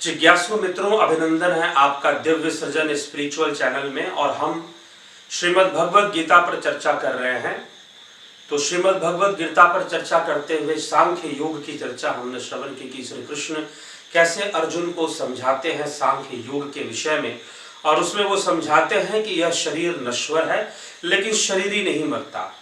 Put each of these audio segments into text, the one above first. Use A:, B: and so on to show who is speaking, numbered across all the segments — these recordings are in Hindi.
A: जिज्ञासु मित्रों, अभिनंदन है आपका दिव्य सृजन स्पिरिचुअल चैनल में। और हम श्रीमद् भगवद गीता पर चर्चा कर रहे हैं। तो श्रीमद् भगवद गीता पर चर्चा करते हुए सांख्य योग की चर्चा हमने श्रवण की कि श्री कृष्ण कैसे अर्जुन को समझाते हैं सांख्य योग के विषय में। और उसमें वो समझाते हैं कि यह शरीर नश्वर है, लेकिन शरीर ही नहीं मरता।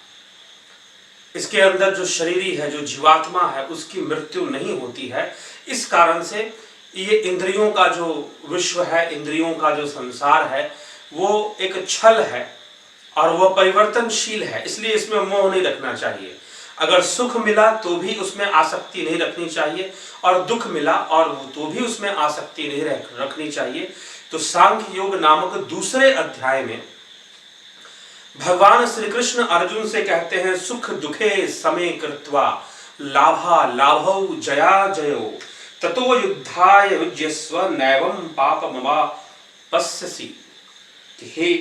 A: इसके अंदर जो शरीरी है, जो जीवात्मा है, उसकी मृत्यु नहीं होती है। इस कारण से ये इंद्रियों का जो विश्व है, इंद्रियों का जो संसार है, वो एक छल है और वह परिवर्तनशील है। इसलिए इसमें मोह नहीं रखना चाहिए। अगर सुख मिला तो भी उसमें आसक्ति नहीं रखनी चाहिए, और दुख मिला और तो भी उसमें आसक्ति नहीं रखनी चाहिए। तो सांख्य योग नामक दूसरे अध्याय में भगवान श्री कृष्ण अर्जुन से कहते हैं, सुख दुखे समे कृत्वा लाभा लाभौ जया जयो ततो युद्धाय युज्यस्व नैवं पापमवापस्यसि। हे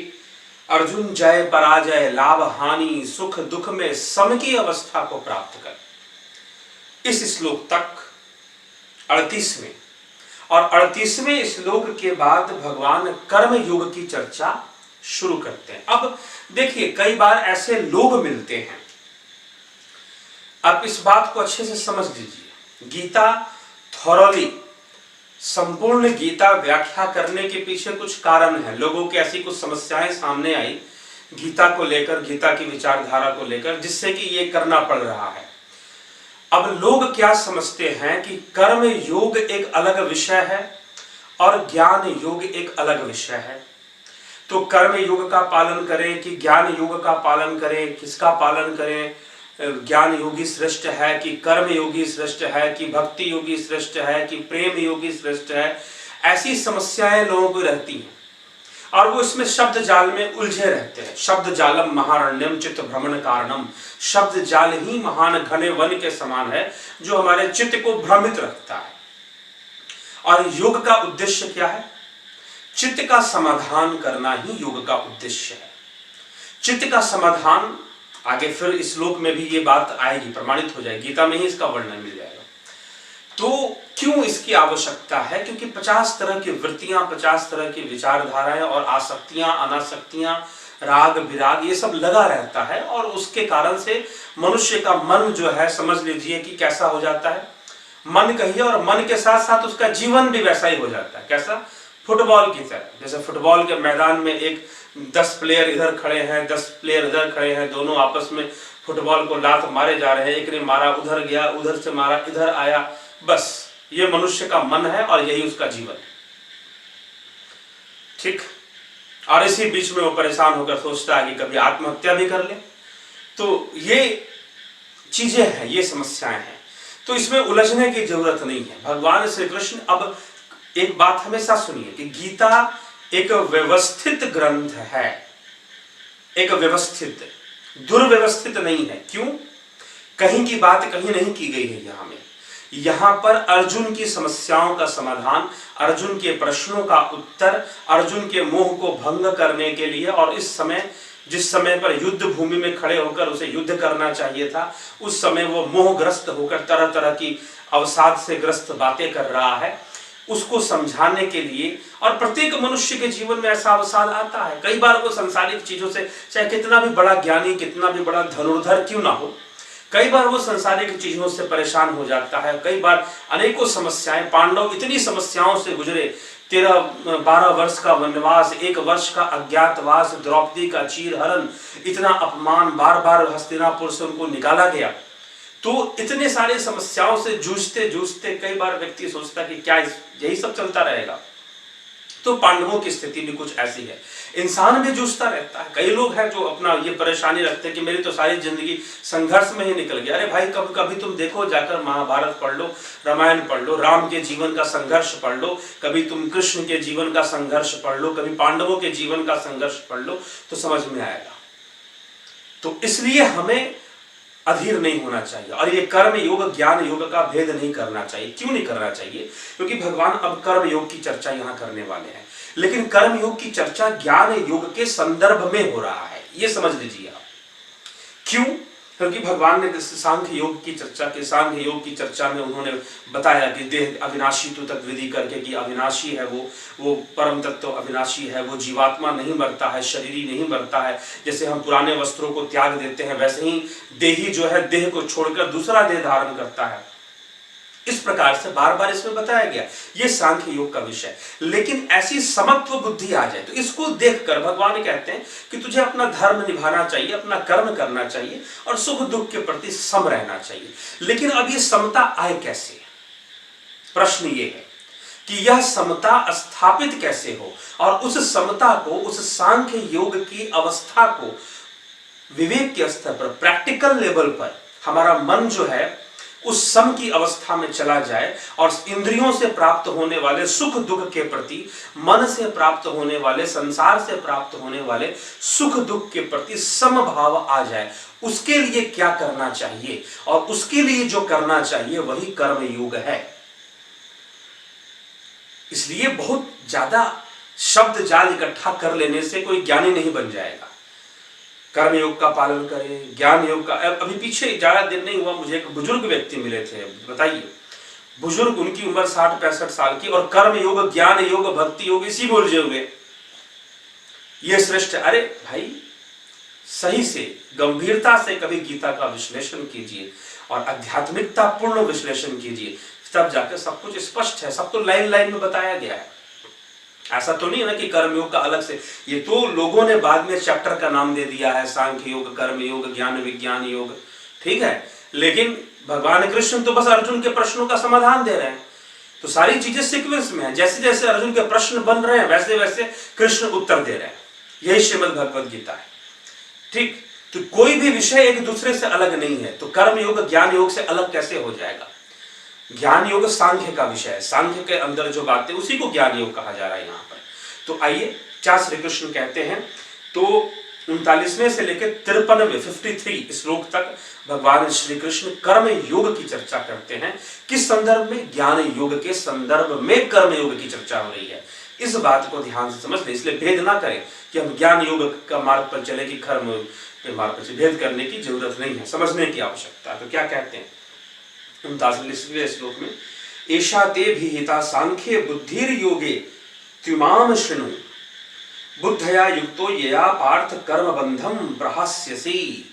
A: अर्जुन, जय पराजय, लाभ हानि, सुख दुख में सम की अवस्था को प्राप्त कर। इस श्लोक तक 38वें और 38वें श्लोक के बाद भगवान कर्म योग की चर्चा शुरू करते हैं। अब देखिए, कई बार ऐसे लोग मिलते हैं। आप इस बात को अच्छे से समझ लीजिए। गीता थॉरली, संपूर्ण गीता व्याख्या करने के पीछे कुछ कारण है। लोगों की ऐसी कुछ समस्याएं सामने आई गीता को लेकर, गीता की विचारधारा को लेकर, जिससे कि ये करना पड़ रहा है। अब लोग क्या समझते हैं कि कर्म योग एक अलग विषय है और ज्ञान योग एक अलग विषय है। तो कर्म योग का पालन करें कि ज्ञान योग का पालन करें, किसका पालन करें? ज्ञान योगी श्रेष्ठ है कि कर्म योगी श्रेष्ठ है कि भक्ति योगी श्रेष्ठ है कि प्रेम योगी श्रेष्ठ है? ऐसी समस्याएं लोगों को रहती हैं और वो इसमें शब्द जाल में उलझे रहते हैं। शब्द जालम महारण्यम चित्त भ्रमण कारणम। शब्द जाल ही महान घने वन के समान है जो हमारे चित्त को भ्रमित रखता है। और योग का उद्देश्य क्या है? चित्त का समाधान करना ही योग का उद्देश्य है। चित्त का समाधान, आगे फिर श्लोक में भी ये बात आएगी, प्रमाणित हो जाएगी, गीता में ही इसका वर्णन मिल जाएगा। तो क्यों इसकी आवश्यकता है? क्योंकि 50 तरह की वृत्तियां, 50 तरह की विचारधाराएं और आसक्तियां, अनासक्तियां, राग विराग, ये सब लगा रहता है। और उसके कारण से मनुष्य का मन जो है, समझ लीजिए कि कैसा हो जाता है, मन कहिए, और मन के साथ साथ उसका जीवन भी वैसा ही हो जाता है। कैसा? फुटबॉल की तरह। जैसे फुटबॉल के मैदान में एक 10 प्लेयर इधर खड़े हैं, 10 प्लेयर इधर खड़े हैं, दोनों आपस में फुटबॉल को लात मारे जा रहे हैं। एक ने मारा, उधर गया, उधर से मारा, इधर आया। बस ये मनुष्य का मन है और यही उसका जीवन है। ठीक। और इसी बीच में वो परेशान होकर सोचता है कि कभी आत्महत्या भी कर ले। तो ये चीजें हैं, ये समस्याएं हैं। तो इसमें उलझने की जरूरत नहीं है। भगवान श्री कृष्ण, अब एक बात हमेशा सुनिए कि गीता एक व्यवस्थित ग्रंथ है, एक व्यवस्थित, दुर्व्यवस्थित नहीं है। क्यों? कहीं की बात कहीं नहीं की गई है। यहां पर अर्जुन की समस्याओं का समाधान, अर्जुन के प्रश्नों का उत्तर, अर्जुन के मोह को भंग करने के लिए, और इस समय जिस समय पर युद्ध भूमि में खड़े होकर उसे युद्ध करना चाहिए था, उस समय वो मोहग्रस्त होकर तरह तरह की अवसाद से ग्रस्त बातें कर रहा है, उसको समझाने के लिए। और प्रत्येक मनुष्य के जीवन में ऐसा अवसाद आता है। कई बार वो सांसारिक चीजों से, चाहे कितना भी बड़ा ज्ञानी, कितना भी बड़ा धनुर्धर क्यों ना हो, कई बार वो सांसारिक चीजों से परेशान हो जाता है। कई बार अनेकों समस्याएं, पांडव इतनी समस्याओं से गुजरे। 13-12 वर्ष का वनवास, 1 वर्ष का अज्ञातवास, द्रौपदी का चीरहरण, इतना अपमान, बार बार हस्तिनापुर से उनको निकाला गया। तो इतने सारे समस्याओं से जूझते जूझते कई बार व्यक्ति सोचता कि क्या यही सब चलता रहेगा? तो पांडवों की स्थिति भी कुछ ऐसी है। इंसान भी जूझता रहता है। कई लोग हैं जो अपना ये परेशानी रखते हैं कि मेरी तो सारी जिंदगी संघर्ष में ही निकल गई। अरे भाई, कभी तुम देखो, जाकर महाभारत पढ़ लो, रामायण पढ़ लो, राम के जीवन का संघर्ष पढ़ लो, कभी तुम कृष्ण के जीवन का संघर्ष पढ़ लो, कभी पांडवों के जीवन का संघर्ष पढ़ लो, तो समझ में आएगा। तो इसलिए हमें अधीर नहीं होना चाहिए और ये कर्म योग ज्ञान योग का भेद नहीं करना चाहिए। क्यों नहीं करना चाहिए? क्योंकि भगवान अब कर्म योग की चर्चा यहां करने वाले हैं, लेकिन कर्म योग की चर्चा ज्ञान योग के संदर्भ में हो रहा है, ये समझ लीजिए आप। क्यों? क्योंकि भगवान ने सांख्य योग की चर्चा में उन्होंने बताया कि देह अविनाशी तो तत्विधि करके कि अविनाशी है वो परम तत्व अविनाशी है, वो जीवात्मा नहीं मरता है, शरीरी नहीं मरता है। जैसे हम पुराने वस्त्रों को त्याग देते हैं वैसे ही देही जो है देह को छोड़कर दूसरा देह धारण करता है। इस प्रकार से बार बार इसमें बताया गया, ये सांख्य योग का विषय। लेकिन ऐसी समत्व बुद्धि आ जाए तो इसको देखकर भगवान कहते हैं कि तुझे अपना धर्म निभाना चाहिए, अपना कर्म करना चाहिए और सुख दुख के प्रति सम रहना चाहिए। लेकिन अब ये समता आए कैसे? प्रश्न ये है कि यह समता स्थापित कैसे हो, और उस समता को, उस सांख्य योग की अवस्था को विवेक के स्तर पर, प्रैक्टिकल लेवल पर हमारा मन जो है उस सम की अवस्था में चला जाए और इंद्रियों से प्राप्त होने वाले सुख दुख के प्रति, मन से प्राप्त होने वाले, संसार से प्राप्त होने वाले सुख दुख के प्रति समभाव आ जाए। उसके लिए क्या करना चाहिए? और उसके लिए जो करना चाहिए वही कर्म योग है। इसलिए बहुत ज्यादा शब्द जाल इकट्ठा कर लेने से कोई ज्ञानी नहीं बन जाएगा। कर्म योग का पालन करें, ज्ञान योग का। अभी पीछे ज्यादा दिन नहीं हुआ मुझे एक बुजुर्ग व्यक्ति मिले थे, बताइए, बुजुर्ग, उनकी उम्र 60-65 साल की, और कर्म योग, ज्ञान योग, भक्ति योग इसी में उलझे हुए। ये श्रेष्ठ। अरे भाई, सही से गंभीरता से कभी गीता का विश्लेषण कीजिए और आध्यात्मिकता पूर्ण विश्लेषण कीजिए, तब जाकर सब कुछ स्पष्ट है। सब तो लाइन लाइन में बताया गया है। ऐसा तो नहीं है ना कि कर्मयोग का अलग से, ये तो लोगों ने बाद में चैप्टर का नाम दे दिया है, सांख्य योग, कर्म योग, ज्ञान विज्ञान योग, ठीक है। लेकिन भगवान कृष्ण तो बस अर्जुन के प्रश्नों का समाधान दे रहे हैं। तो सारी चीजें सीक्वेंस में है, जैसे जैसे अर्जुन के प्रश्न बन रहे हैं वैसे वैसे कृष्ण उत्तर दे रहे हैं। यही श्रीमद् भगवद गीता है, ठीक। तो कोई भी विषय एक दूसरे से अलग नहीं है, तो कर्म योग ज्ञान योग से अलग कैसे हो जाएगा? ज्ञान योग सांख्य का विषय है, सांख्य के अंदर जो बातें उसी को ज्ञान योग कहा जा रहा है यहाँ पर। तो आइए क्या श्री कृष्ण कहते हैं। तो 39वें से लेकर 53वें 53 श्लोक तक भगवान श्री कृष्ण कर्म योग की चर्चा करते हैं। किस संदर्भ में? ज्ञान योग के संदर्भ में कर्म योग की चर्चा हो रही है। इस बात को ध्यान से समझ लें, इसलिए भेद ना करें कि हम ज्ञान योग का मार्ग पर चले कि कर्म के मार्ग पर। भेद करने की जरूरत नहीं है, समझने की आवश्यकता है। तो क्या कहते हैं 39वें श्लोक में, एषा ते विहिता सांख्ये बुद्धिर योगे त्विमाम शृणु बुद्धया युक्तो यया पार्थ कर्म बंधम प्रहास्यसि।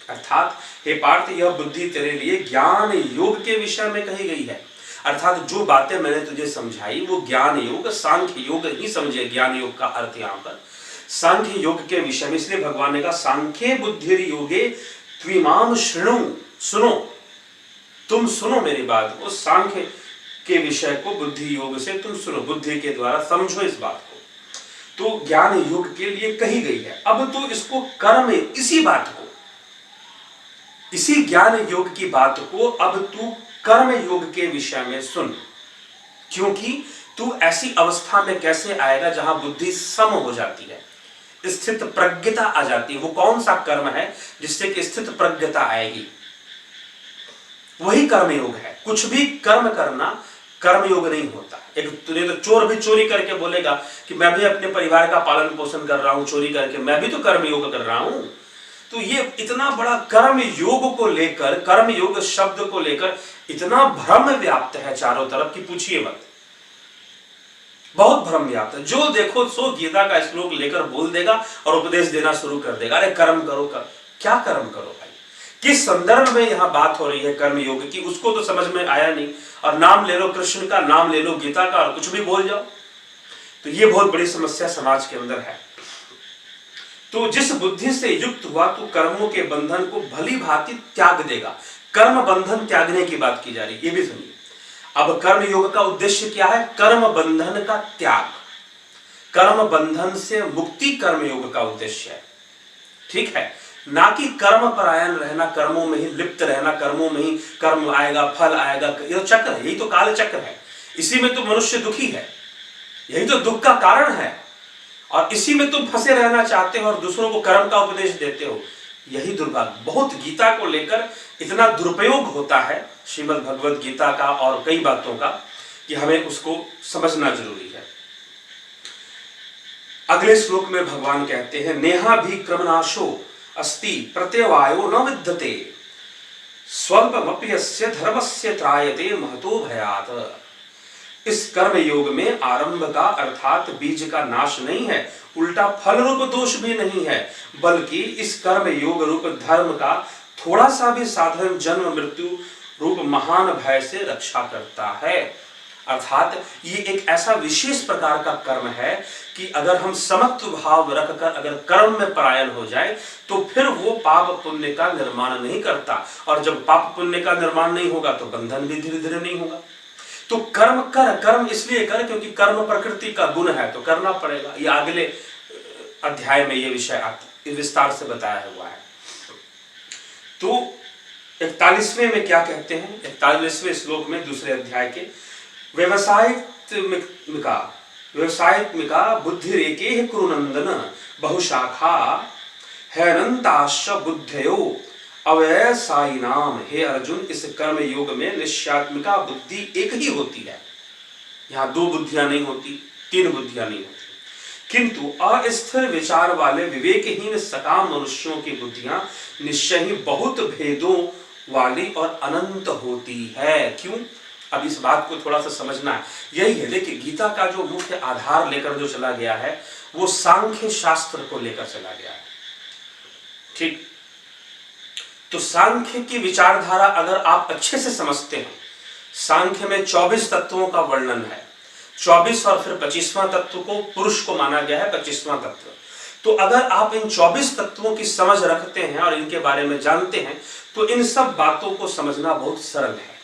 A: अर्थात हे पार्थ, यह बुद्धि तेरे लिए ज्ञान योग के विषय में कही गई है। अर्थात जो बातें मैंने तुझे समझाई वो ज्ञान योग, सांख्य योग ही समझे। ज्ञान योग का अर्थ यहाँ पर सांख्य योग के विषय में, इसलिए भगवान ने कहा सांख्ये बुद्धिर योगे त्विमाम शृणु, सुनो, तुम सुनो मेरी बात को, सांख्य के विषय को बुद्धि योग से तुम सुनो, बुद्धि के द्वारा समझो इस बात को। तो ज्ञान योग के लिए कही गई है। अब तो इसको कर्म, इसी बात को, इसी ज्ञान योग की बात को अब तू कर्म योग के विषय में सुन। क्योंकि तू ऐसी अवस्था में कैसे आएगा जहां बुद्धि सम हो जाती है, स्थित प्रज्ञता आ जाती है। वो कौन सा कर्म है जिससे कि स्थित प्रज्ञता आएगी? वही कर्म योग है। कुछ भी कर्म करना कर्म योग नहीं होता। एक तो चोर भी चोरी करके बोलेगा कि मैं भी अपने परिवार का पालन पोषण कर रहा हूं चोरी करके, मैं भी तो कर्म योग कर रहा हूं। तो ये इतना बड़ा कर्म योग को लेकर, कर्म योग शब्द को लेकर इतना भ्रम व्याप्त है चारों तरफ कि पूछिए मत। बहुत भ्रम व्याप्त है। जो देखो सो गीता का श्लोक लेकर बोल देगा और उपदेश देना शुरू कर देगा, अरे कर्म करो। क्या कर्म करो भाई? किस संदर्भ में यहां बात हो रही है कर्म योग की, उसको तो समझ में आया नहीं। और नाम ले लो कृष्ण का, नाम ले लो गीता का और कुछ भी बोल जाओ। तो ये बहुत बड़ी समस्या समाज के अंदर है। तो जिस बुद्धि से युक्त हुआ तो कर्मों के बंधन को भली भांति त्याग देगा। कर्म बंधन त्यागने की बात की जा रही है, ये भी सुनिए। अब कर्म योग का उद्देश्य क्या है? कर्म बंधन का त्याग, कर्म बंधन से मुक्ति कर्म योग का उद्देश्य है, ठीक है। ना कि कर्म परायण रहना, कर्मों में ही लिप्त रहना, कर्मों में ही कर्म आएगा फल आएगा। ये तो चक्र है, यही तो काल चक्र है। इसी में तो मनुष्य दुखी है, यही तो दुख का कारण है। और इसी में तुम फंसे रहना चाहते हो और दूसरों को कर्म का उपदेश देते हो, यही दुर्भाग्य। बहुत गीता को लेकर इतना दुरुपयोग होता है श्रीमद् भगवद गीता का और कई बातों का कि हमें उसको समझना जरूरी है। अगले श्लोक में भगवान कहते हैं, नेहा भी क्रमनाशो अस्ति प्रत्यवायो न विद्यते स्वल्पमप्यस्य धर्मस्य त्रायते महतो भयात्। इस कर्म योग में आरंभ का अर्थात बीज का नाश नहीं है, उल्टा फल रूप दोष भी नहीं है, बल्कि इस कर्म योग रूप धर्म का थोड़ा सा भी साधन जन्म मृत्यु रूप महान भय से रक्षा करता है। अर्थात ये एक ऐसा विशेष प्रकार का कर्म है कि अगर हम समत्व भाव रखकर अगर कर्म में परायण हो जाए तो फिर वो पाप पुण्य का निर्माण नहीं करता, और जब पाप पुण्य का निर्माण नहीं होगा तो बंधन भी धीरे धीरे नहीं होगा। तो कर्म कर, कर्म इसलिए कर क्योंकि कर्म प्रकृति का गुण है तो करना पड़ेगा। ये अगले अध्याय में ये विषय विस्तार से बताया हुआ है। तो 41वें में क्या कहते हैं, 41वें श्लोक में दूसरे अध्याय के व्यवसायित्मिका बुद्धि रेके कुरुनंदन बहुशाखा हैनंताश्च बुद्धयो अव्यवसायिनाम। हे अर्जुन, इस कर्म योग में निश्चयात्मिका बुद्धि एक ही होती है। यहाँ दो बुद्धियां नहीं होती, तीन बुद्धियां नहीं होती, किंतु अस्थिर विचार वाले विवेकहीन सकाम मनुष्यों की बुद्धियां निश्चय ही बहुत भेदों वाली और अनंत होती है। क्यों? अब इस बात को थोड़ा सा समझना है। यही है, देखिए गीता का जो मुख्य आधार लेकर जो चला गया है वो सांख्य शास्त्र को लेकर चला गया है। ठीक, तो सांख्य की विचारधारा अगर आप अच्छे से समझते हैं, सांख्य में 24 तत्वों का वर्णन है, 24 और फिर 25वां तत्व को पुरुष को माना गया है, 25वां तत्व। तो अगर आप इन 24 तत्वों की समझ रखते हैं और इनके बारे में जानते हैं तो इन सब बातों को समझना बहुत सरल है।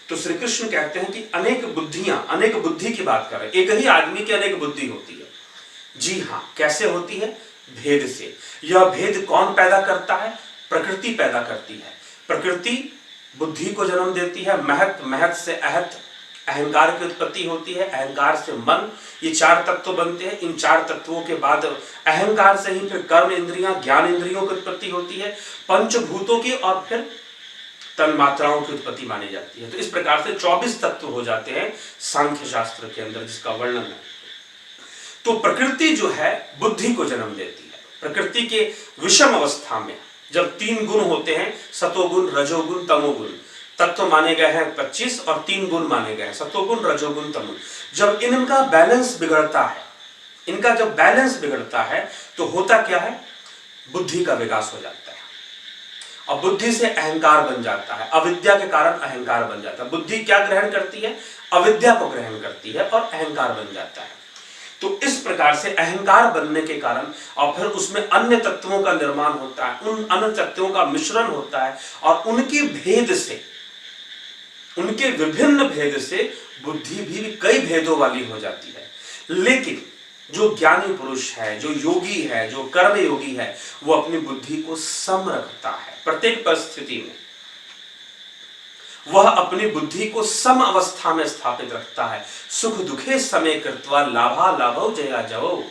A: तो श्री कृष्ण कहते हैं कि अनेक बुद्धियां, अनेक बुद्धि की बात कर रहे हैं, एक ही आदमी की अनेक बुद्धि होती है। जी हाँ, कैसे होती है? भेद से। यह भेद कौन पैदा करता है? प्रकृति पैदा करती है। प्रकृति बुद्धि को जन्म देती है, महत, महत से अहत, अहंकार की उत्पत्ति होती है, अहंकार से मन, ये चार तत्व बनते हैं। इन चार तत्वों के बाद अहंकार से ही फिर कर्म इंद्रियां, ज्ञान इंद्रियों की उत्पत्ति होती है, पंचभूतों की, और फिर तन्मात्राओं की उत्पत्ति मानी जाती है। तो इस प्रकार से 24 तत्व हो जाते हैं सांख्य शास्त्र के अंदर, जिसका वर्णन है। तो प्रकृति जो है बुद्धि को जन्म देती है। प्रकृति के विषम अवस्था में जब तीन गुण होते हैं, सतोगुण, रजोगुण, तमोगुण, तत्व माने गए हैं 25 और तीन गुण माने गए हैं, सतोगुण, रजोगुण, तमोगुण। जब इनका बैलेंस बिगड़ता है, इनका जब बैलेंस बिगड़ता है तो होता क्या है? बुद्धि का विकास हो जाता है, और बुद्धि से अहंकार बन जाता है, अविद्या के कारण अहंकार बन जाता है। बुद्धि क्या ग्रहण करती है? अविद्या को ग्रहण करती है और अहंकार बन जाता है। तो इस प्रकार से अहंकार बनने के कारण और फिर उसमें अन्य तत्वों का निर्माण होता है, उन अन्य तत्वों का मिश्रण होता है, और उनके भेद से, उनके विभिन्न भेद से बुद्धि भी कई भेदों वाली हो जाती है। लेकिन जो ज्ञानी पुरुष है, जो योगी है, जो कर्म योगी है, वो अपनी बुद्धि को सम रखता है। प्रत्येक परिस्थिति में वह अपनी बुद्धि को सम अवस्था में स्थापित रखता है। सुख दुखे समय कृत्वा लाभा लाभो जया जवो,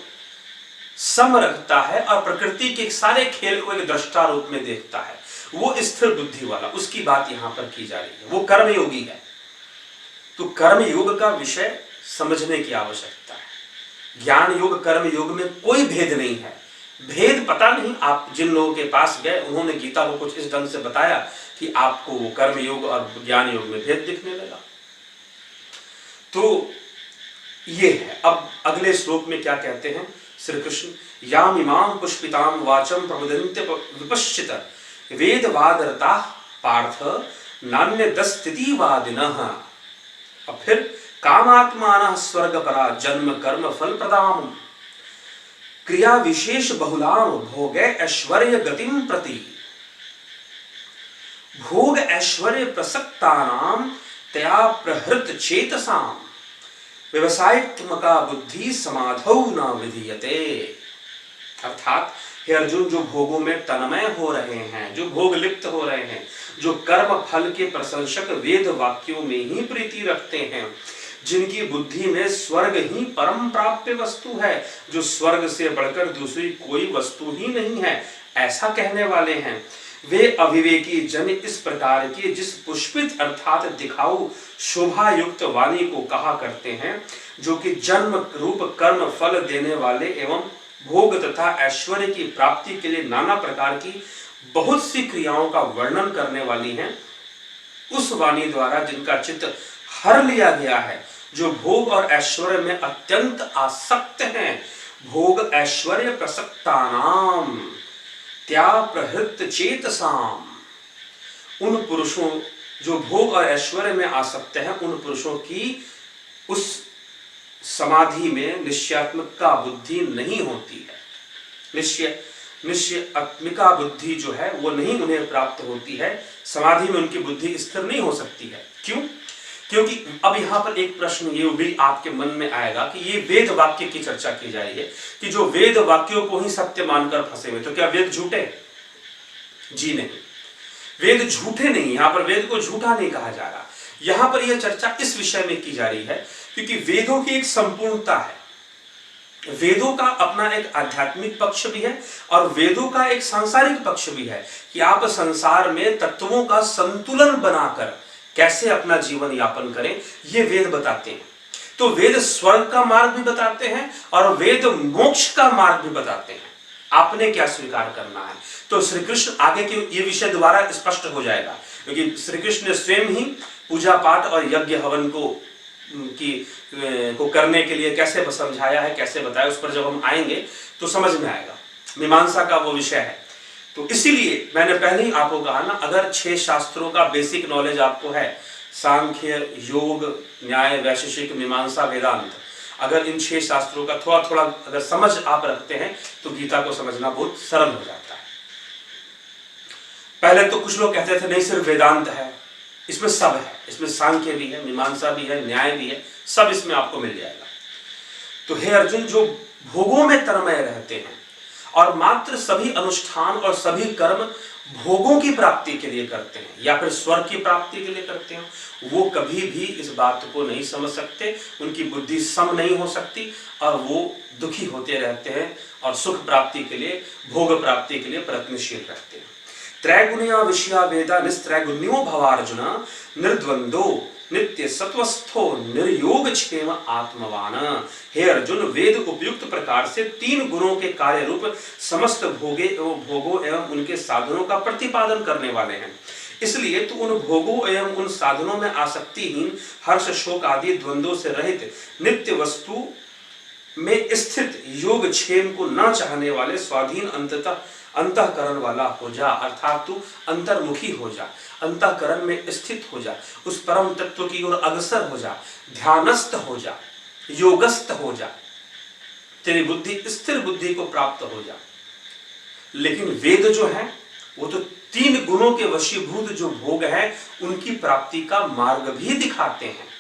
A: सम रखता है और प्रकृति के सारे खेल को एक दृष्टा रूप में देखता है। वो स्थिर बुद्धि वाला, उसकी बात यहां पर की जा रही है, वो कर्मयोगी है। तो कर्म योग का विषय समझने की आवश्यकता है। ज्ञान योग, कर्म योग में कोई भेद नहीं है। भेद पता नहीं, आप जिन लोगों के पास गए उन्होंने गीता को कुछ इस ढंग से बताया कि आपको वो कर्म योग और ज्ञान योग में भेद दिखने लगा। तो ये है। अब अगले श्लोक में क्या कहते हैं श्री कृष्ण? याम इमाम पुष्पिताम वाचम प्रबुदन्ते विपश्चित वेदवादरता पार्थ नान्य दस्तिवादिनः। अब फिर कामात्मानः स्वर्गपरा जन्म कर्म फल प्रदाम क्रिया विशेष बहुलाम भोगे ऐश्वर्य गतिम प्रति। भोग ऐश्वर्य प्रसक्तानाम तया प्रहृत चेतसाम व्यवसायित्मका बुद्धि समाधौ न विधीयते। अर्थात हे अर्जुन, जो भोगों में तन्मय हो रहे हैं, जो भोग लिप्त हो रहे हैं, जो कर्म फल के प्रशंसक वेद वाक्यों में ही प्रीति रखते हैं, जिनकी बुद्धि में स्वर्ग ही परम प्राप्य वस्तु है, जो स्वर्ग से बढ़कर दूसरी कोई वस्तु ही नहीं है, ऐसा कहने वाले हैं, वे अविवेकी जन इस प्रकार के जिस पुष्पित अर्थात दिखाऊ शोभा युक्त वाणी को कहा करते हैं, जो कि जन्म रूप कर्म फल देने वाले एवं भोग तथा ऐश्वर्य की प्राप्ति के लिए नाना प्रकार की बहुत सी क्रियाओं का वर्णन करने वाली हैं, उस वाणी द्वारा जिनका चित्त हर लिया गया है, जो भोग और ऐश्वर्य में अत्यंत आसक्त हैं। भोग ऐश्वर्य प्रसक्तानाम त्या प्रहृत चेतसाम। उन पुरुषों जो भोग और ऐश्वर्य में आसक्त हैं, उन पुरुषों की उस समाधि में निश्चयात्मिका बुद्धि नहीं होती है। निश्चयात्मिका बुद्धि जो है वो नहीं उन्हें प्राप्त होती है। समाधि में उनकी बुद्धि स्थिर नहीं हो सकती है। क्यों? क्योंकि अब यहां पर एक प्रश्न ये भी आपके मन में आएगा कि ये वेद वाक्य की चर्चा की जा रही है कि जो वेद वाक्यों को ही सत्य मानकर फंसे हुए, तो क्या वेद झूठे? जी नहीं, वेद झूठे नहीं। यहां पर वेद को झूठा नहीं कहा जा रहा। यहां पर यह चर्चा इस विषय में की जा रही है क्योंकि वेदों की एक संपूर्णता है। वेदों का अपना एक आध्यात्मिक पक्ष भी है और वेदों का एक सांसारिक पक्ष भी है कि आप संसार में तत्वों का संतुलन बनाकर कैसे अपना जीवन यापन करें, ये वेद बताते हैं। तो वेद स्वर्ग का मार्ग भी बताते हैं और वेद मोक्ष का मार्ग भी बताते हैं। आपने क्या स्वीकार करना है? तो श्री कृष्ण आगे के ये विषय दोबारा स्पष्ट हो जाएगा क्योंकि श्री कृष्ण ने स्वयं ही पूजा पाठ और यज्ञ हवन को करने के लिए कैसे समझाया है, कैसे बताया, उस पर जब हम आएंगे तो समझ में आएगा। मीमांसा का वो विषय है। तो इसीलिए मैंने पहले ही आपको कहा ना, अगर 6 शास्त्रों का बेसिक नॉलेज आपको है, सांख्य, योग, न्याय, वैशेषिक, मीमांसा, वेदांत, अगर इन 6 शास्त्रों का थोड़ा थोड़ा अगर समझ आप रखते हैं तो गीता को समझना बहुत सरल हो जाता है। पहले तो कुछ लोग कहते थे नहीं सिर्फ वेदांत है, इसमें सब है, इसमें सांख्य भी है, मीमांसा भी है, न्याय भी है, सब इसमें आपको मिल जाएगा। तो हे अर्जुन, जो भोगों में तन्मय रहते हैं और मात्र सभी अनुष्ठान और सभी कर्म भोगों की प्राप्ति के लिए करते हैं या फिर स्वर्ग की प्राप्ति के लिए करते हैं, वो कभी भी इस बात को नहीं समझ सकते, उनकी बुद्धि सम नहीं हो सकती और वो दुखी होते रहते हैं और सुख प्राप्ति के लिए, भोग प्राप्ति के लिए प्रयत्नशील रहते हैं। त्रैगुण्या विषया वेदा निस्त्रैगुण्यो भवार्जुन निर्द्वंदो नित्य सत्वस्थो निर्योग क्षेम आत्मवान। हे अर्जुन, वेद उपयुक्त प्रकार से 3 गुणों के कार्य रूप समस्त भोगों एवं उनके साधनों का प्रतिपादन करने वाले हैं। इसलिए तू उन भोगों एवं उन साधनों में आसक्तिहीन, हर्ष शोक आदि द्वंद्वों से रहित, नित्य वस्तु में स्थित, योग क्षेम को न चाहने वाले, स्वाधीन अंतःकरण वाला हो जा। अर्थात तू अंतर्मुखी हो जा, अंतःकरण में स्थित हो जा, उस परम तत्व की ओर अग्रसर हो जा, ध्यानस्थ हो जा, योगस्थ हो जा, तेरी बुद्धि स्थिर बुद्धि को प्राप्त हो जा। लेकिन वेद जो है वो तो 3 गुणों के वशीभूत जो भोग है उनकी प्राप्ति का मार्ग भी दिखाते हैं।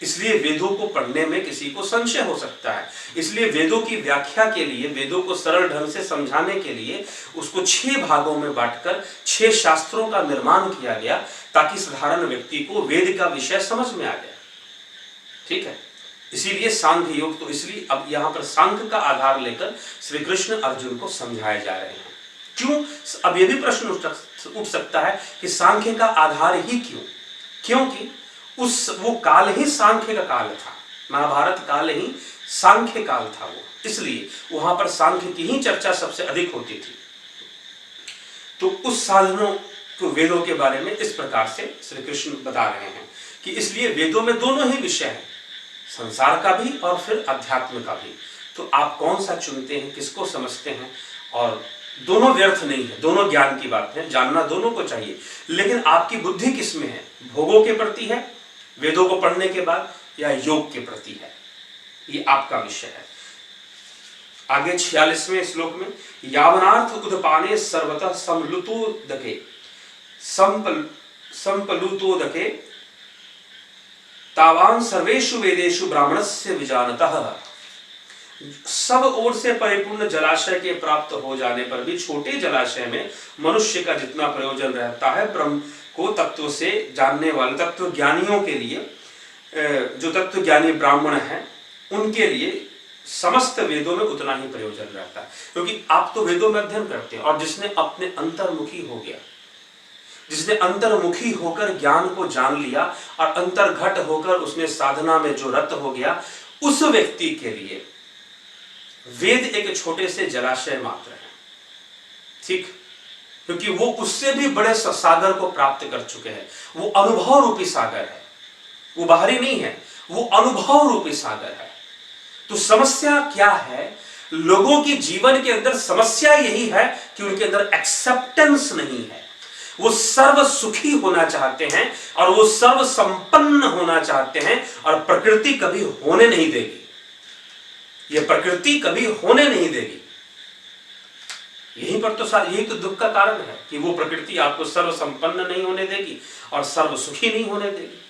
A: इसलिए वेदों को पढ़ने में किसी को संशय हो सकता है। इसलिए वेदों की व्याख्या के लिए, वेदों को सरल ढंग से समझाने के लिए उसको 6 भागों में बांटकर 6 शास्त्रों का निर्माण किया गया ताकि साधारण व्यक्ति को वेद का विषय समझ में आ जाए। ठीक है, इसीलिए सांख्य योग, तो इसलिए अब यहां पर सांख्य का आधार लेकर श्री कृष्ण अर्जुन को समझाए जा रहे हैं। क्यों? अब यह भी प्रश्न उठ सकता है कि सांख्य का आधार ही क्यों? क्योंकि वो काल ही सांख्य का काल था, महाभारत काल ही सांख्य काल था वो, इसलिए वहां पर सांख्य की ही चर्चा सबसे अधिक होती थी। तो उस साधनों को, वेदों के बारे में इस प्रकार से श्री कृष्ण बता रहे हैं कि इसलिए वेदों में दोनों ही विषय हैं, संसार का भी और फिर अध्यात्म का भी। तो आप कौन सा चुनते हैं, किसको समझते हैं? और दोनों व्यर्थ नहीं है, दोनों ज्ञान की बात है, जानना दोनों को चाहिए, लेकिन आपकी बुद्धि किस में है? भोगों के प्रति है वेदों को पढ़ने के बाद, या योग के प्रति है? ये आपका विषय है। आगे 46वें श्लोक में, यावनार्थ उदपाने सर्वतः संप्लुतोदके संप्लुतोदके तावान सर्वेषु वेदेषु ब्राह्मणस्य विजानतः। सब ओर से परिपूर्ण जलाशय के प्राप्त हो जाने पर भी छोटे जलाशय में मनुष्य का जितना प्रयोजन रहता है, ब्रह्म को तत्व से जानने वाले तत्व ज्ञानियों के लिए, जो तत्व ज्ञानी ब्राह्मण हैं उनके लिए समस्त वेदों में उतना ही प्रयोजन रहता है। क्योंकि आप तो वेदों में अध्ययन करते हैं, और जिसने अपने अंतर्मुखी हो गया, जिसने अंतर्मुखी होकर ज्ञान को जान लिया और अंतर्घट होकर उसने साधना में जो रत हो गया, उस व्यक्ति के लिए वेद एक छोटे से जलाशय मात्र है। ठीक, क्योंकि वो उससे भी बड़े सागर को प्राप्त कर चुके हैं। वो अनुभव रूपी सागर है, वो बाहरी नहीं है, वो अनुभव रूपी सागर है। तो समस्या क्या है? लोगों की जीवन के अंदर समस्या यही है कि उनके अंदर एक्सेप्टेंस नहीं है। वो सर्व सुखी होना चाहते हैं और वो सर्व संपन्न होना चाहते हैं, और प्रकृति कभी होने नहीं देगी। ये प्रकृति कभी होने नहीं देगी। यहीं पर तो यही तो दुख का कारण है कि वो प्रकृति आपको सर्व संपन्न नहीं होने देगी और सर्व सुखी नहीं होने देगी।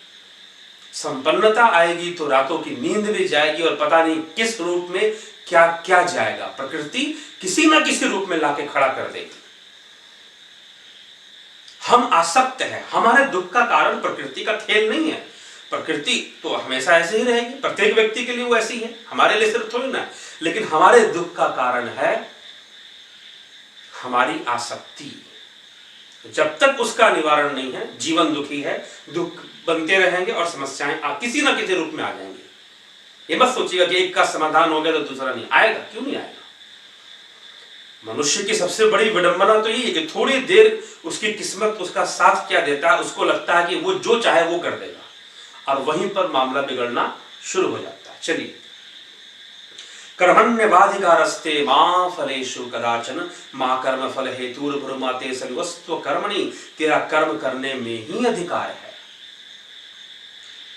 A: संपन्नता आएगी तो रातों की नींद भी जाएगी और पता नहीं किस रूप में क्या क्या जाएगा। प्रकृति किसी ना किसी रूप में लाके खड़ा कर देगी। हम आसक्त हैं। हमारे दुख का कारण प्रकृति का खेल नहीं है। प्रकृति तो हमेशा ऐसे ही रहेगी, प्रत्येक व्यक्ति के लिए वो ऐसी है, हमारे लिए सिर्फ थोड़ी ना। लेकिन हमारे दुख का कारण है हमारी आसक्ति। जब तक उसका निवारण नहीं है, जीवन दुखी है, दुख बनते रहेंगे और समस्याएं किसी ना किसी रूप में आ जाएंगी। ये मत सोचिएगा कि एक का समाधान हो गया तो दूसरा नहीं आएगा। क्यों नहीं आएगा? मनुष्य की सबसे बड़ी विडंबना तो यही है कि थोड़ी देर उसकी किस्मत उसका साथ क्या देता है, उसको लगता है कि वो जो चाहे वो कर देगा, और वहीं पर मामला बिगड़ना शुरू हो जाता है। चलिए, कर्मण्यवाधिकारस्ते मां फलेषु कदाचन मां कर्म फल हेतुर्भ्रमाते सर्वस्व कर्मणि। तेरा कर्म करने में ही अधिकार है,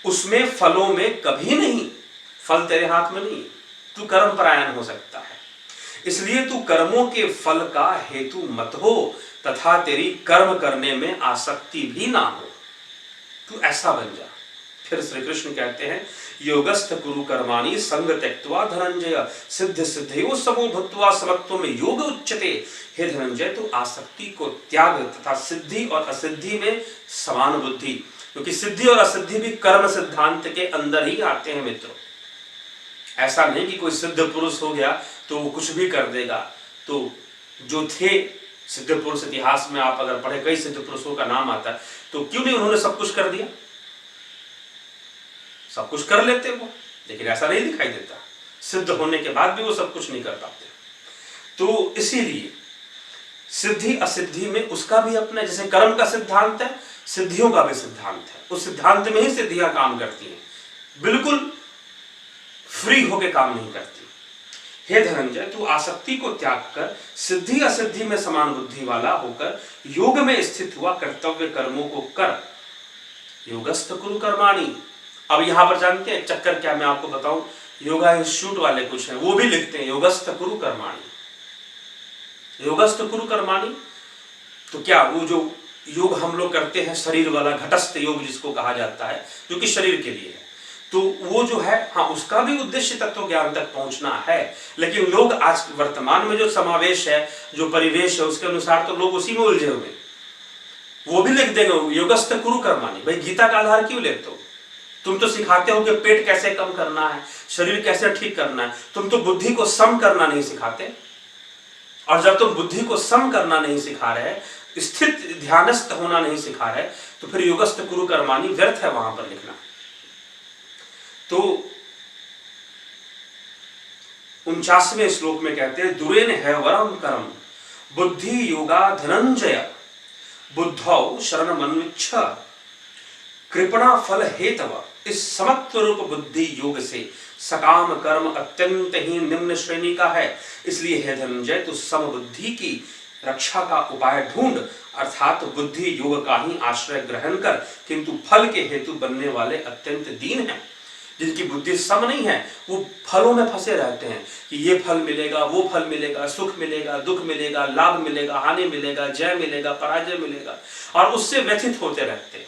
A: उसमें फलों में कभी नहीं। फल तेरे हाथ में नहीं, तू कर्म परायण हो सकता है। इसलिए तू कर्मों के फल का हेतु मत हो तथा तेरी कर्म करने में आसक्ति भी ना हो। तू ऐसा बन जा। फिर श्री कृष्ण कहते हैं, योगस्थ कुरु कर्माणि संग त्यक्त्वा धनंजय सिद्ध सिद्धयो समो भूत्वा समत्व में योग उच्यते। हे धनंजय, तू आसक्ति को त्याग तथा सिद्धि और असिद्धि में समान बुद्धि, क्योंकि सिद्धि और असिद्धि भी कर्म सिद्धांत के अंदर ही आते हैं मित्रों। ऐसा नहीं कि कोई सिद्ध पुरुष हो गया तो वो कुछ भी कर देगा। तो जो थे सिद्ध पुरुष, इतिहास में आप अगर पढ़े, कई सिद्ध पुरुषों का नाम आता है, तो क्यों नहीं उन्होंने सब कुछ कर दिया? सब कुछ कर लेते वो, लेकिन ऐसा नहीं दिखाई देता। सिद्ध होने के बाद भी वो सब कुछ नहीं कर पाते। तो इसीलिए सिद्धि असिद्धि में उसका भी अपना, जैसे कर्म का सिद्धांत है, सिद्धियों का भी सिद्धांत है। उस सिद्धांत में ही सिद्धियां काम करती हैं, बिल्कुल फ्री होके काम नहीं करती। हे धनंजय, तू आसक्ति को त्याग कर सिद्धि असिद्धि में समान बुद्धि वाला होकर योग में स्थित हुआ कर्तव्य कर्मों को कर। योगस्थ कुरु कर्माणि। अब यहां पर जानते हैं चक्कर क्या, मैं आपको बताऊं। योगा इंस्टीट्यूट वाले कुछ हैं, वो भी लिखते हैं योगस्थ कुरु कर्माणि। योगस्थ कुरु कर्माणि तो क्या, वो जो योग हम लोग करते हैं शरीर वाला, घटस्थ योग जिसको कहा जाता है, जो कि शरीर के लिए है, तो वो जो है, हाँ, उसका भी उद्देश्य तत्व ज्ञान तक पहुंचना है। लेकिन लोग आज वर्तमान में जो समावेश है, जो परिवेश है, उसके अनुसार तो लोग उसी में उलझे हुए। वो भी लिख देंगे योगस्थ कुरु कर्माणि। भाई, गीता का आधार क्यों लेते हो? तुम तो सिखाते हो कि पेट कैसे कम करना है, शरीर कैसे ठीक करना है। तुम तो बुद्धि को सम करना नहीं सिखाते। और जब तुम बुद्धि को सम करना नहीं सिखा रहे, स्थित ध्यानस्थ होना नहीं सिखा रहे, तो फिर योगस्थ कुरु कर्माणि व्यर्थ है वहां पर लिखना। तो 49वें श्लोक में कहते हैं, दुरेन है वरम कर्म बुद्धि योगा धनंजय बुद्धौ शरणमन्विच्छ कृपणा फल हेतव। इस समत्व रूप बुद्धि योग से सकाम कर्म अत्यंत ही निम्न श्रेणी का है। इसलिए हे धनंजय, तू सम बुद्धि की रक्षा का उपाय ढूंढ, अर्थात बुद्धि योग का ही आश्रय ग्रहण कर, किंतु फल के हेतु बनने वाले अत्यंत दीन हैं। जिनकी बुद्धि सम नहीं है, वो फलों में फंसे रहते हैं कि ये फल मिलेगा, वो फल मिलेगा, सुख मिलेगा, दुख मिलेगा, लाभ मिलेगा, हानि मिलेगा, जय मिलेगा, पराजय मिलेगा, और उससे व्यथित होते रहते हैं।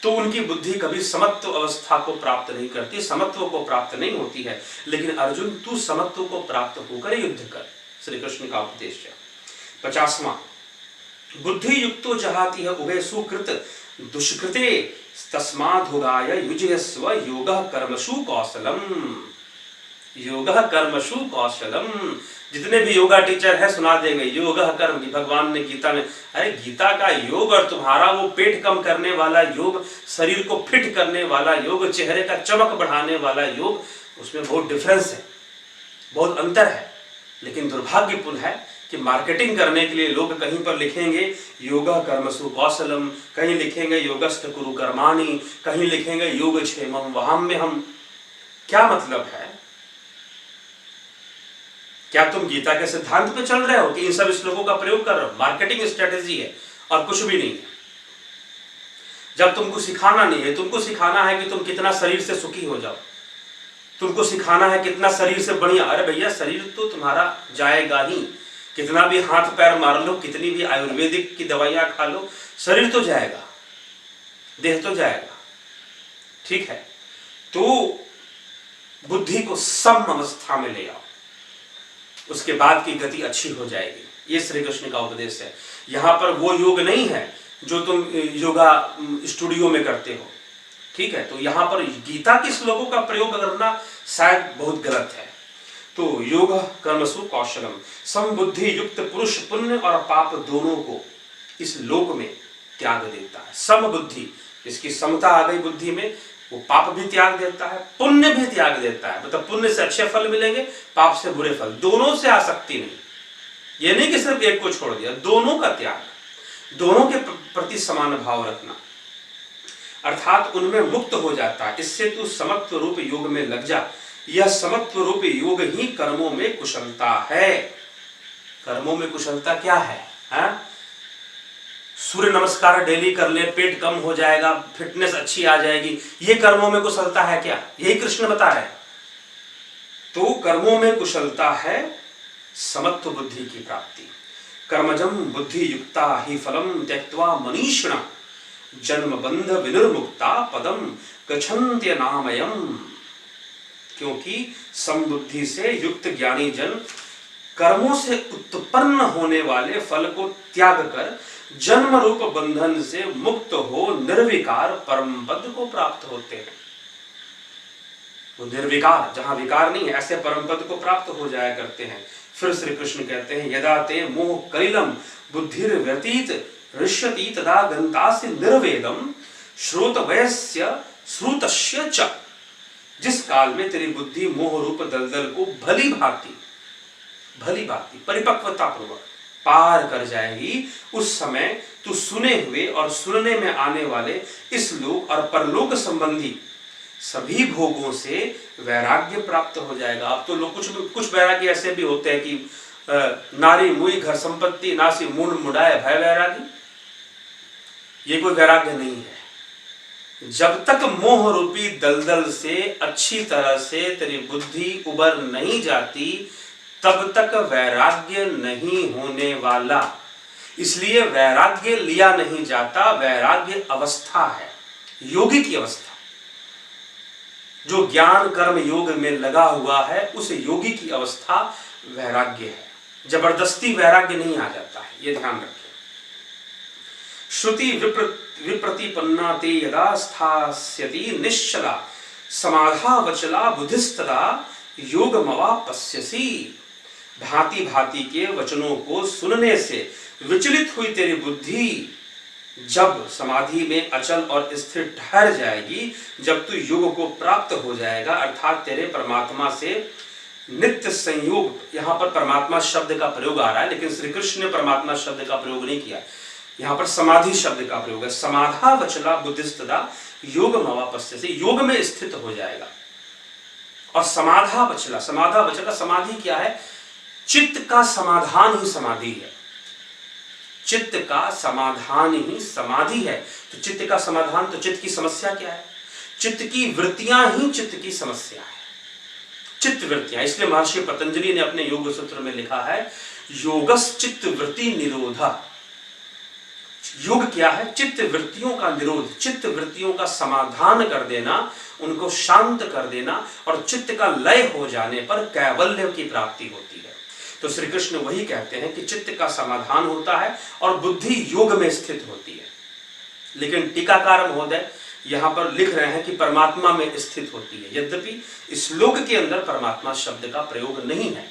A: तो उनकी बुद्धि कभी समत्व अवस्था को प्राप्त नहीं करती, समत्व को प्राप्त नहीं होती है। लेकिन अर्जुन, तू समत्व को प्राप्त होकर युद्ध कर। श्री कृष्ण का उपदेश है। 50वां, बुद्धि युक्तो जहाति है उभय सुकृत दुष्कृते तस्माद् युजयस्व योगः कर्मसु कौशलम। योगः कर्मसु कौशलम। जितने भी योगा टीचर है सुना देंगे योगः कर्म की, भगवान ने गीता में, अरे गीता का योग और तुम्हारा वो पेट कम करने वाला योग, शरीर को फिट करने वाला योग, चेहरे का चमक बढ़ाने वाला योग, उसमें बहुत डिफरेंस है, बहुत अंतर है। लेकिन दुर्भाग्यपूर्ण है कि मार्केटिंग करने के लिए लोग कहीं पर लिखेंगे योगा कर्मसु कौशलम, कहीं लिखेंगे योगस्थ कुरु कर्माणि, कहीं लिखेंगे योग क्षेमम वहाम्यहम्। क्या मतलब है? क्या तुम गीता के सिद्धांत पे चल रहे हो कि इन सब श्लोकों का प्रयोग कर रहे हो? मार्केटिंग स्ट्रेटेजी है और कुछ भी नहीं है। जब तुमको सिखाना नहीं है, तुमको सिखाना है कि तुम कितना शरीर से सुखी हो जाओ, तुमको सिखाना है कितना शरीर से बढ़िया। अरे भैया, शरीर तो तुम्हारा जाएगा ही, कितना भी हाथ पैर मार लो, कितनी भी आयुर्वेदिक की दवाइयां खा लो, शरीर तो जाएगा, देह तो जाएगा। ठीक है, तो बुद्धि को सम अवस्था में ले आओ, उसके बाद की गति अच्छी हो जाएगी। ये श्री कृष्ण का उपदेश है। यहां पर वो योग नहीं है जो तुम योगा स्टूडियो में करते हो। ठीक है, तो यहां पर गीता के श्लोकों का प्रयोग करना शायद बहुत गलत है। तो योग कर्मसु कौशलम, समबुद्धि युक्त पुरुष पुण्य और पाप दोनों को इस लोक में त्याग देता है। समबुद्धि, जिसकी समता आ गई बुद्धि में, वो पाप भी त्याग देता है, पुण्य भी त्याग देता है। मतलब पुण्य से अच्छे फल मिलेंगे, पाप से बुरे फल, दोनों से आसक्ति नहीं। ये नहीं कि सिर्फ एक को छोड़ दिया, दोनों का त्याग, दोनों के प्रति समान भाव रखना, अर्थात उनमें मुक्त हो जाता है। इससे तू समत्व रूप योग में लग जा। यह समत्व रूप योग ही कर्मों में कुशलता है। कर्मों में कुशलता क्या है? सूर्य नमस्कार डेली कर ले, पेट कम हो जाएगा, फिटनेस अच्छी आ जाएगी, ये कर्मों में कुशलता है क्या? यही कृष्ण बता रहे हैं। तो कर्मों में कुशलता है समत्व बुद्धि की प्राप्ति। कर्मजम बुद्धि युक्ता ही फलम त्यक्त्वा मनीषिणः जन्म बंध विनिर्मुक्ता पदम गच्छन्त्य नामयम्। क्योंकि समबुद्धि से युक्त ज्ञानी जन कर्मों से उत्पन्न होने वाले फल को त्याग कर जन्म रूप बंधन से मुक्त हो निर्विकार परम पद को प्राप्त होते हैं। वो निर्विकार, जहां विकार नहीं है, ऐसे परम पद को प्राप्त हो जाया करते हैं। फिर श्री कृष्ण कहते हैं यदा ते मोह कलिलम बुद्धिर व्यतीत ऋष्यति तदा गंतासि निर्वेदम श्रोत वयस्य श्रुतस्य च। जिस काल में तेरी बुद्धि मोह रूप दलदल को भली भांति परिपक्वता पूर्वक पार कर जाएगी, उस समय तू सुने हुए और सुनने में आने वाले इस लोक और परलोक संबंधी सभी भोगों से वैराग्य प्राप्त हो जाएगा। अब तो लोग कुछ वैराग्य ऐसे भी होते हैं कि नारी मुई घर संपत्ति नासी मुंड मुड़ाए भय वैरागी। ये कोई वैराग्य नहीं है। जब तक मोह रूपी दलदल से अच्छी तरह से तेरी बुद्धि उबर नहीं जाती, तब तक वैराग्य नहीं होने वाला। इसलिए वैराग्य लिया नहीं जाता, वैराग्य अवस्था है, योगी की अवस्था। जो ज्ञान कर्म योग में लगा हुआ है, उस योगी की अवस्था वैराग्य है। जबरदस्ती वैराग्य नहीं आ जाता है, ये ध्यान रखें। श्रुति विप्रतिपन्ना ते यदा स्थास्यति निश्चला समाधा वचला बुद्धिस्तदा योगमवापस्यसि। भांति भांति के वचनों को सुनने से विचलित हुई तेरी बुद्धि जब समाधि में अचल और स्थिर ठहर जाएगी, जब तू योग को प्राप्त हो जाएगा, अर्थात तेरे परमात्मा से नित्य संयोग, यहां पर परमात्मा शब्द का प्रयोग आ रहा है, लेकिन श्री कृष्ण ने परमात्मा शब्द का प्रयोग नहीं किया, यहां पर समाधि शब्द का प्रयोग है। समाधा वचला बुद्धिस्तदा योगमवापस्यसि, योग में स्थित हो जाएगा। और समाधा वचला समाधि क्या है? चित्त का समाधान ही समाधि है। चित्त का समाधान ही समाधि है। तो चित्त का समाधान, तो चित्त की समस्या क्या है? चित्त की वृत्तियां ही चित्त की समस्या है, चित्त वृत्तियां। इसलिए महर्षि पतंजलि ने अपने योग सूत्र में लिखा है योगस चित्त वृत्ति निरोधा। योग क्या है? चित्त वृत्तियों का निरोध, चित्त वृत्तियों का समाधान कर देना, उनको शांत कर देना, और चित्त का लय हो जाने पर कैवल्य की प्राप्ति होती है। तो श्री कृष्ण वही कहते हैं कि चित्त का समाधान होता है और बुद्धि योग में स्थित होती है। लेकिन टीकाकार महोदय यहां पर लिख रहे हैं कि परमात्मा में स्थित होती है, यद्यपि इस श्लोक के अंदर परमात्मा शब्द का प्रयोग नहीं है।